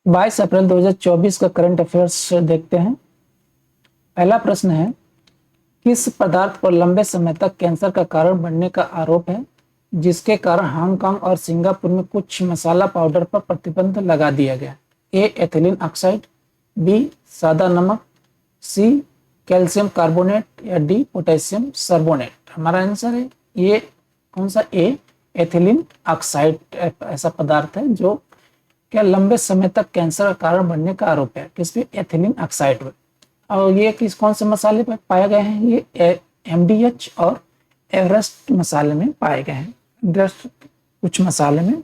22 अप्रैल 2024 का current affairs देखते हैं। पहला प्रश्न है, किस पदार्थ पर लंबे समय तक कैंसर का कारण बनने का आरोप है, जिसके कारण हांगकांग और सिंगापुर में कुछ मसाला पाउडर पर प्रतिबंध लगा दिया गया? ए एथिलीन ऑक्साइड, बी सादा नमक, सी कैल्शियम कार्बोनेट या डी पोटेशियम सर्बोनेट। हमारा आंसर है ये कौन सा, ए एथिलीन ऑक्साइड ऐसा पदार्थ है जो क्या लंबे समय तक कैंसर का कारण बनने का आरोप है, किस पे, एथिलीन ऑक्साइड में। और ये किस कौन से मसाले पर पाए गए हैं, ये एमडीएच और एवरेस्ट मसाले में पाए गए हैं। एवरेस्ट कुछ मसाले में,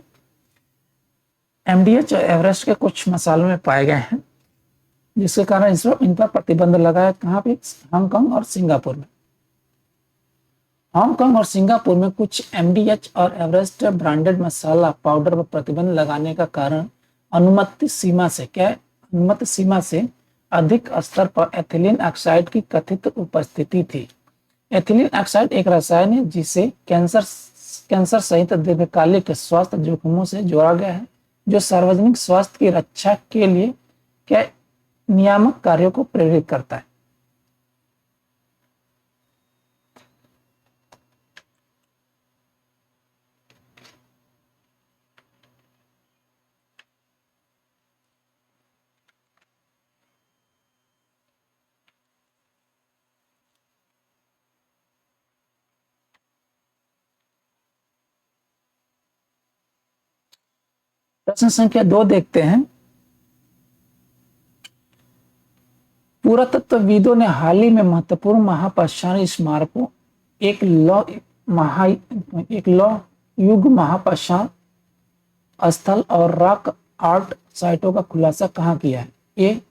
एमडीएच और एवरेस्ट के कुछ मसालों में पाए गए हैं, जिसके कारण इन पर प्रतिबंध लगा है। कहाँ पे, हांगकांग और सिंगापुर में। हांगकांग और सिंगापुर में कुछ एमडीएच और एवरेस्ट ब्रांडेड मसाला पाउडर पर प्रतिबंध लगाने का कारण अनुमति सीमा से क्या है, अनुमति सीमा से अधिक स्तर पर एथिलीन ऑक्साइड की कथित उपस्थिति थी। एथिलीन ऑक्साइड एक रसायन है जिसे कैंसर सहित दीर्घकालिक स्वास्थ्य जोखिमों से जोड़ा गया है, जो सार्वजनिक स्वास्थ्य की रक्षा के लिए क्या नियामक कार्यों को प्रेरित करता है। प्रश्न संख्या 2 देखते हैं। पुरातत्वविदों ने हाल ही में महत्वपूर्ण महापाषाण स्मारकों, एक लौ युग महापाषाण स्थल और रॉक आर्ट साइटों का खुलासा कहाँ किया है? ए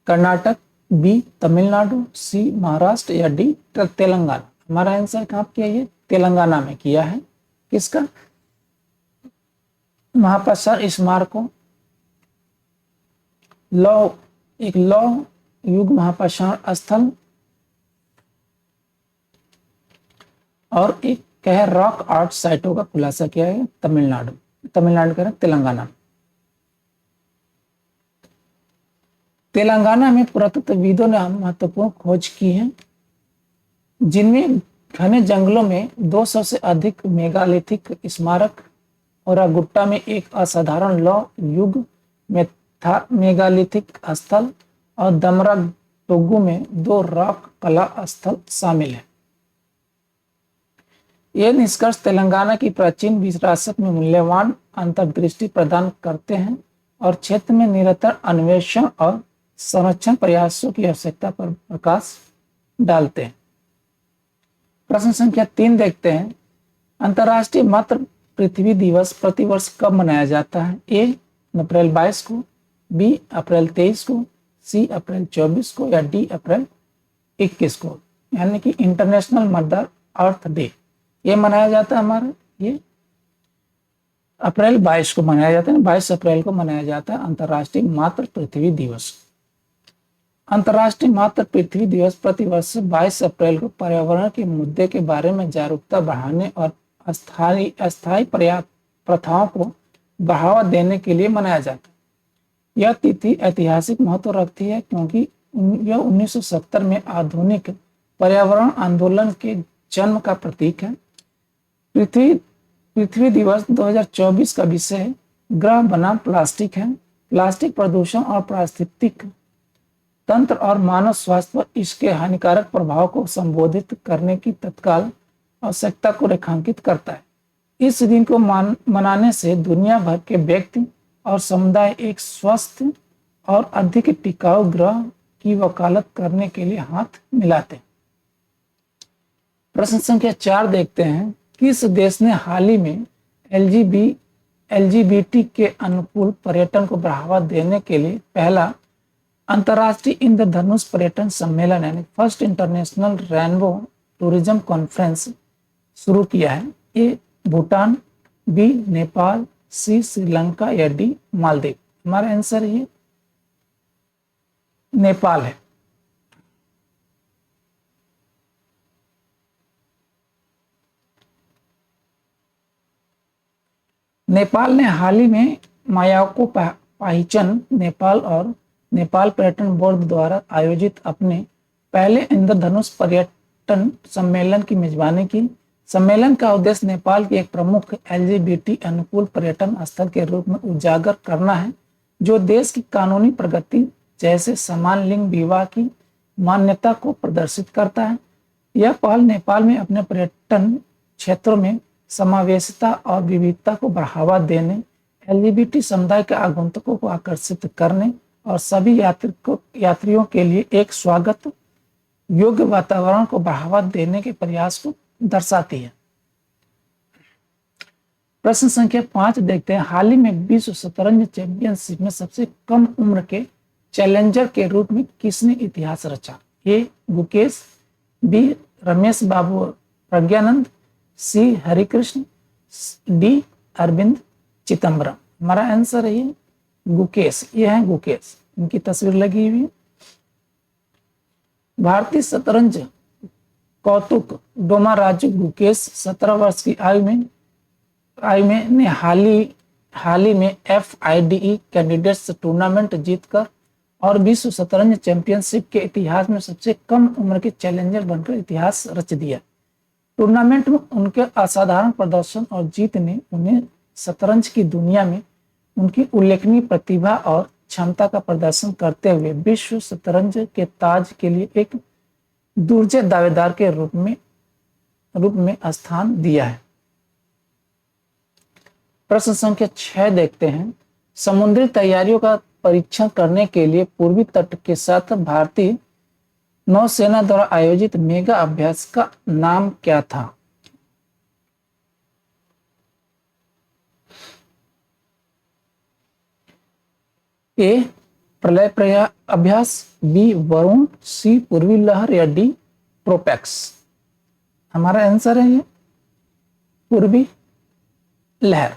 कर्नाटक, बी तमिलनाडु, सी महाराष्ट्र या डी तेलंगाना। हमारा आंसर कहाँ किया, ये तेलंगाना में किया है। किसका, महापाषाण स्मारकों, एक लौ युग महापाषाण स्थल और एक कह रॉक आर्ट साइटों का खुलासा किया है तमिलनाडु का तेलंगाना। तेलंगाना में पुरातत्वविदों ने महत्वपूर्ण खोज की है, जिनमें घने जंगलों में 200 से अधिक मेगालिथिक स्मारक, ओरागुट्टा में एक असाधारण लौ युग में था मेगालिथिक स्थल और दमरागोडु में 2 रॉक कला स्थल शामिल है। ये निष्कर्ष तेलंगाना की प्राचीन विरासत में मूल्यवान अंतर्दृष्टि प्रदान करते हैं और क्षेत्र में निरंतर अन्वेषण और संरक्षण प्रयासों की आवश्यकता पर प्रकाश डालते हैं। प्रश्न संख्या 3 देखते हैं। अंतर्राष्ट्रीय मातृ पृथ्वी दिवस प्रतिवर्ष कब मनाया जाता है? ए अप्रैल 22 को, बी अप्रैल 23 को, सी अप्रैल 24 को या डी अप्रैल 21 को, यानी कि इंटरनेशनल मदर अर्थ डे। ये मनाया जाता है हमारा, ये अप्रैल 22 को मनाया जाता है, 22 अप्रैल को मनाया जाता है अंतर्राष्ट्रीय मातृ पृथ्वी दिवस। अंतर्राष्ट्रीय मातृ पृथ्वी दिवस प्रतिवर्ष 22 अप्रैल को पर्यावरण के मुद्दे के बारे में जागरूकता बढ़ाने और अस्थायी प्रथाओं को बढ़ावा देने के लिए मनाया जाता है। यह तिथि ऐतिहासिक महत्व रखती है क्योंकि यह 1970 में आधुनिक पर्यावरण आंदोलन के जन्म का प्रतीक है। पृथ्वी दिवस 2024 का विषय ग्रह बनाम प्लास्टिक है। प्लास्टिक प्रदूषण और पारिस्थितिक तंत्र और मानव स्वास्थ्य पर इसके हानिकारक प्रभाव को संबोधित करने की तत्काल आवश्यकता को रेखांकित करता है। इस दिन को मनाने से दुनिया भर के व्यक्ति और समुदाय एक स्वस्थ और अधिक टिकाऊ ग्रह की वकालत करने के लिए हाथ मिलाते हैं। प्रश्न संख्या 4 देखते हैं। किस देश ने हाल ही में एलजीबीटी के अनुकूल पर्यटन को बढ़ावा देने के लिए पहला अंतर्राष्ट्रीय इंद्रधनुष पर्यटन सम्मेलन यानी first international rainbow tourism conference शुरू किया है? ए भूटान, बी नेपाल, सी श्रीलंका या डी मालदीव। हमारा आंसर ये नेपाल है। नेपाल ने हाल ही में मायाको पाहिचन नेपाल और नेपाल पर्यटन बोर्ड द्वारा आयोजित अपने पहले इंद्रधनुष पर्यटन सम्मेलन की मेजबानी की। सम्मेलन का उद्देश्य नेपाल की एक प्रमुख LGBT अनुकूल पर्यटन स्थल के रूप में उजागर करना है, जो देश की कानूनी प्रगति जैसे समान लिंग विवाह की मान्यता को प्रदर्शित करता है। यह पहल नेपाल में अपने पर्यटन क्षेत्रों में समावेशिता और विविधता को बढ़ावा देने, LGBT समुदाय के आगंतुकों को आकर्षित करने और सभी यात्रियों के लिए एक स्वागत योग्य वातावरण को बढ़ावा देने के प्रयास को दर्शाती है। प्रश्न संख्या 5 देखते हैं। हाल ही में विश्व शतरंज चैंपियनशिप में सबसे कम उम्र के चैलेंजर के रूप में किसने इतिहास रचा? ए गुकेश, बी रमेश बाबू प्रज्ञानंद, सी हरिकृष्ण, डी अरविंद चिदम्बरम। हमारा आंसर है ये गुकेश। ये है गुकेश, इनकी तस्वीर लगी हुई। भारतीय शतरंज कौतुक डोमाराजू गुकेश 17 वर्ष की आयु में ने हाल ही में FIDE कैंडिडेट्स टूर्नामेंट जीतकर और विश्व शतरंज चैंपियनशिप के इतिहास में सबसे कम उम्र के चैलेंजर बनकर इतिहास रच दिया। टूर्नामेंट में उनके असाधारण प्रदर्शन और जीत ने उन्हें शतरंज की दुनिया में उनकी उल्लेखनीय प्रतिभा और क्षमता का प्रदर्शन करते हुए विश्व शतरंज के ताज के लिए एक दुर्जय दावेदार के रूप में स्थान दिया है। प्रश्न संख्या 6 देखते हैं। समुद्री तैयारियों का परीक्षण करने के लिए पूर्वी तट के साथ भारतीय नौसेना द्वारा आयोजित मेगा अभ्यास का नाम क्या था? ए प्रलय अभ्यास, बी वरुण, सी पूर्वी लहर या डी प्रोपेक्स। हमारा आंसर है ये पूर्वी लहर।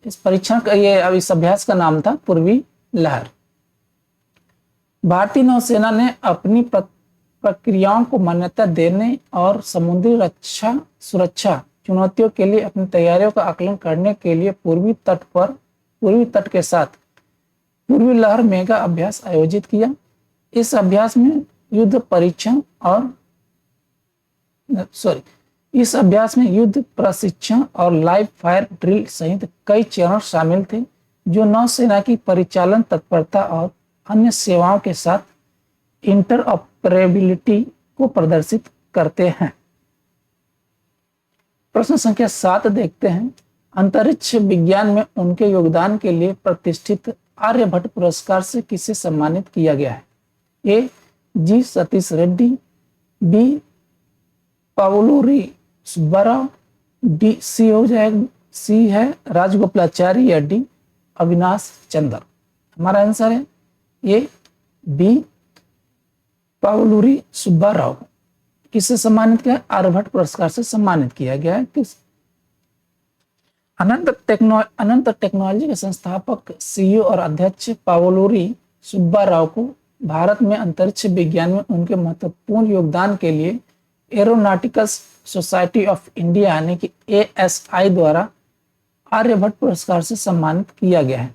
इस परीक्षण का इस अभ्यास का नाम था पूर्वी लहर। भारतीय नौसेना ने अपनी प्रक्रियाओं को मान्यता देने और समुद्री सुरक्षा चुनौतियों के लिए अपनी तैयारियों का आकलन करने के लिए पूर्वी तट के साथ पूर्वी लहर मेगा अभ्यास आयोजित किया। इस अभ्यास में युद्ध प्रशिक्षण और लाइव फायर ड्रिल सहित कई चरण शामिल थे, जो नौसेना की परिचालन तत्परता और अन्य सेवाओं के साथ इंटरऑपरेबिलिटी को प्रदर्शित करते हैं। प्रश्न संख्या 7 देखते हैं। अंतरिक्ष विज्ञान में उनके योगदान के लिए प्रतिष्ठित आर्यभट्ट पुरस्कार से किसे सम्मानित किया गया है? A G Satish Reddy, B Pavaluri Subbarao, D C है राजगोपालाचारी या डी अविनाश चंद्र। हमारा आंसर है ए बी पावलूरी सुब्बाराव। किससे सम्मानित किया? आर्यभट्ट पुरस्कार से सम्मानित किया गया है। किस? अनंत टेक्नोलॉजी के संस्थापक CEO और अध्यक्ष पावलूरी सुब्बाराव को भारत में अंतरिक्ष विज्ञान में उनके महत्वपूर्ण योगदान के लिए एरोनॉटिकल सोसाइटी ऑफ इंडिया यानी कि ASI द्वारा आर्यभट्ट पुरस्कार से सम्मानित किया गया है।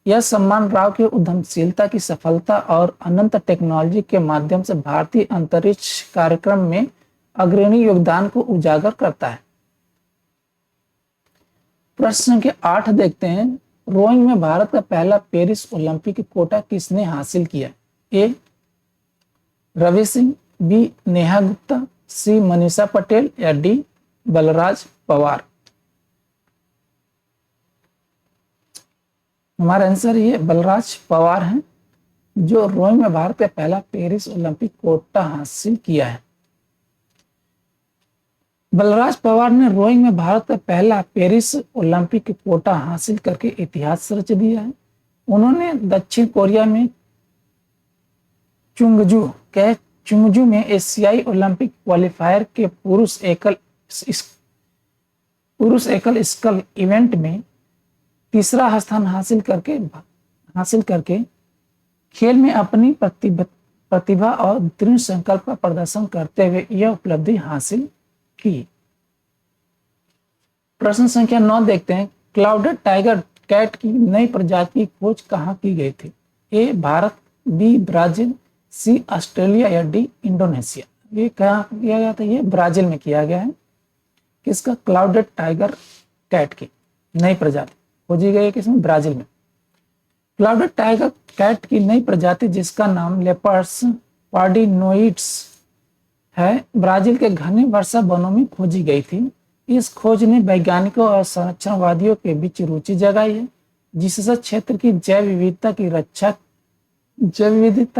यह सम्मान राव के उद्यमशीलता की सफलता और अनंत टेक्नोलॉजी के माध्यम से भारतीय अंतरिक्ष कार्यक्रम में अग्रणी योगदान को उजागर करता है। प्रश्न संख्या 8 देखते हैं। रोइंग में भारत का पहला पेरिस ओलंपिक कोटा किसने हासिल किया? ए रवि सिंह, बी नेहा गुप्ता, सी मनीषा पटेल या डी बलराज पवार। हमारा आंसर ये बलराज पवार हैं, जो रोइंग में भारत का पहला पेरिस ओलंपिक कोटा हासिल किया है। बलराज पवार ने रोइंग में भारत का पहला पेरिस ओलंपिक कोटा हासिल करके इतिहास रच दिया है। उन्होंने दक्षिण कोरिया में चुंगजू में एशियाई ओलंपिक क्वालिफायर के पुरुष एकल स्कल इवेंट में तीसरा स्थान हासिल करके खेल में अपनी प्रतिभा और दृढ़ संकल्प का प्रदर्शन करते हुए यह उपलब्धि हासिल की। प्रश्न संख्या 9 देखते हैं। क्लाउडेड टाइगर कैट की नई प्रजाति की खोज कहाँ की गई थी? ए भारत, बी ब्राजील, सी ऑस्ट्रेलिया या डी इंडोनेशिया। ये कहाँ किया गया था? ये ब्राजील में किया गया है। किसका? क्लाउडेड टाइगर कैट की नई प्रजाति खोजी गई है किसमें? ब्राजील में। क्लाउडेड टाइगर कैट की नई प्रजाति जिसका नाम लेपर्स पार्डिनोइड्स है, ब्राजील के घने वर्षा वनों में खोजी गई थी। इस खोज ने वैज्ञानिकों और संरक्षणवादियों के बीच रुचि जगाई है, जिससे क्षेत्र की जैव विविधता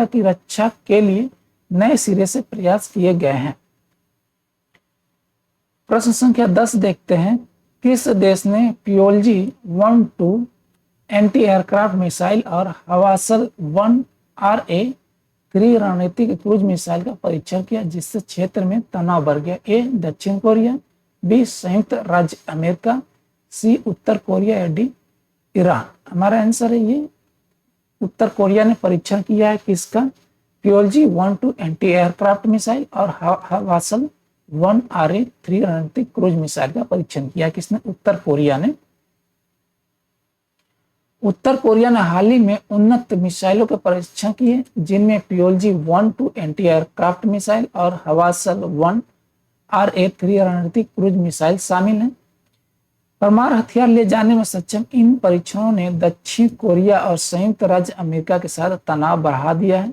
की रक्षा के लिए नए सिरे से प्रयास किए गए हैं। प्रश्न संख्या 10 देखते हैं। किस देश ने पियोलजी 1-2 एंटी एयरक्राफ्ट मिसाइल और हवासल 1 RA-3 रणनीतिक क्रूज मिसाइल का परीक्षण किया जिससे क्षेत्र में तनाव बढ़ गया? ए दक्षिण कोरिया, बी संयुक्त राज्य अमेरिका, सी उत्तर कोरिया या डी ईरान। हमारा आंसर है ये उत्तर कोरिया ने परीक्षण किया है किसका? पियोलजी 1-2 एंटी एयरक्राफ्ट मिसाइल और हवासल 1 RA-3 रणनीतिक क्रूज मिसाइल का परीक्षण किया किसने? उत्तर कोरिया ने। उत्तर कोरिया ने हाल ही में उन्नत मिसाइलों के परीक्षण किए जिनमें पियोलजी 1-2 एंटी एयरक्राफ्ट मिसाइल और हवासल 1 RA-3 रणनीतिक क्रूज मिसाइल शामिल हैं। परमाणु हथियार ले जाने में सक्षम इन परीक्षणों ने दक्षिण कोरिया और संयुक्त राज्य अमेरिका के साथ तनाव बढ़ा दिया है।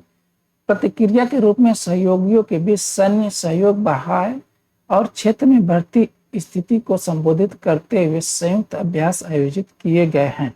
प्रतिक्रिया के रूप में सहयोगियों के बीच सैन्य सहयोग बढ़ा है और क्षेत्र में बढ़ती स्थिति को संबोधित करते हुए संयुक्त अभ्यास आयोजित किए गए हैं।